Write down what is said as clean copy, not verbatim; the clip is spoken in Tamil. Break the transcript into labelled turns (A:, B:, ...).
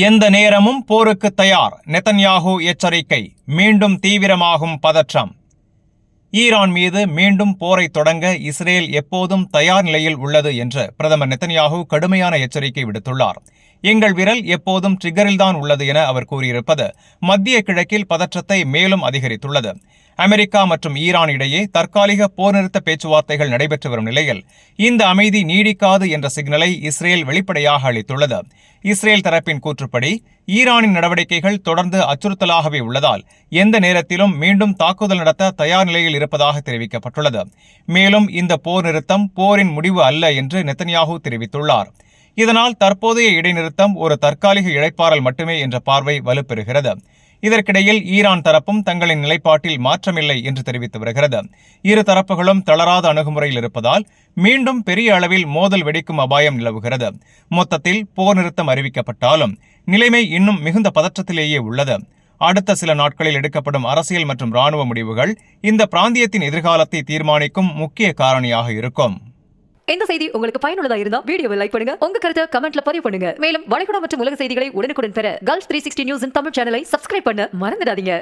A: எந்த நேரமும் போருக்கு தயார் நெதன்யாகு எச்சரிக்கை. மீண்டும் தீவிரமாகும் பதற்றம். ஈரான் மீது மீண்டும் போரை தொடங்க இஸ்ரேல் எப்போதும் தயார் நிலையில் உள்ளது என்று பிரதமர் நெதன்யாகு கடுமையான எச்சரிக்கை விடுத்துள்ளார். எங்கள் விரல் எப்போதும் ட்ரிகரில்தான் உள்ளது என அவர் கூறியிருப்பது மத்திய கிழக்கில் பதற்றத்தை மேலும் அதிகரித்துள்ளது. அமெரிக்கா மற்றும் ஈரான் இடையே தற்காலிக போர் நிறுத்த பேச்சுவார்த்தைகள் நடைபெற்று வரும் நிலையில் இந்த அமைதி நீடிக்காது என்ற சிக்னலை இஸ்ரேல் வெளிப்படையாக அளித்துள்ளது. இஸ்ரேல் தரப்பின் கூற்றுப்படி ஈரானின் நடவடிக்கைகள் தொடர்ந்து அச்சுறுத்தலாகவே உள்ளதால் எந்த நேரத்திலும் மீண்டும் தாக்குதல் நடத்த தயார் நிலையில் இருப்பதாக தெரிவிக்கப்பட்டுள்ளது. மேலும் இந்த போர் நிறுத்தம் போரின் முடிவு அல்ல என்று நெதன்யாகு தெரிவித்துள்ளார். இதனால் தற்போதைய இடைநிறுத்தம் ஒரு தற்காலிக இழைப்பாறல் மட்டுமே என்ற பார்வை வலுப்பெறுகிறது. இதற்கிடையில் ஈரான் தரப்பும் தங்களின் நிலைப்பாட்டில் மாற்றமில்லை என்று தெரிவித்து வருகிறது. இரு தரப்புகளும் தளராத அணுகுமுறையில் இருப்பதால் மீண்டும் பெரிய அளவில் மோதல் வெடிக்கும் அபாயம் நிலவுகிறது. மொத்தத்தில் போர் நிறுத்தம் அறிவிக்கப்பட்டாலும் நிலைமை இன்னும் மிகுந்த பதற்றத்திலேயே உள்ளது. அடுத்த சில நாட்களில் எடுக்கப்படும் அரசியல் மற்றும் ராணுவ முடிவுகள் இந்த பிராந்தியத்தின் எதிர்காலத்தை தீர்மானிக்கும் முக்கிய காரணியாக இருக்கும்.
B: இந்த செய்தி உங்களுக்கு பயனுள்ளதா இருந்தா வீடியோவை லைக் பண்ணுங்க, உங்க கருத்தை கமெண்ட்ல பதிவு பண்ணுங்க. மேலும் வளைகுடா மற்றும் உலக செய்திகளை உடனுக்குடன் பெற Gulf 360 நியூஸின் தமிழ் சேனலை சப்ஸ்கிரைப் பண்ண மறந்துடாதீங்க.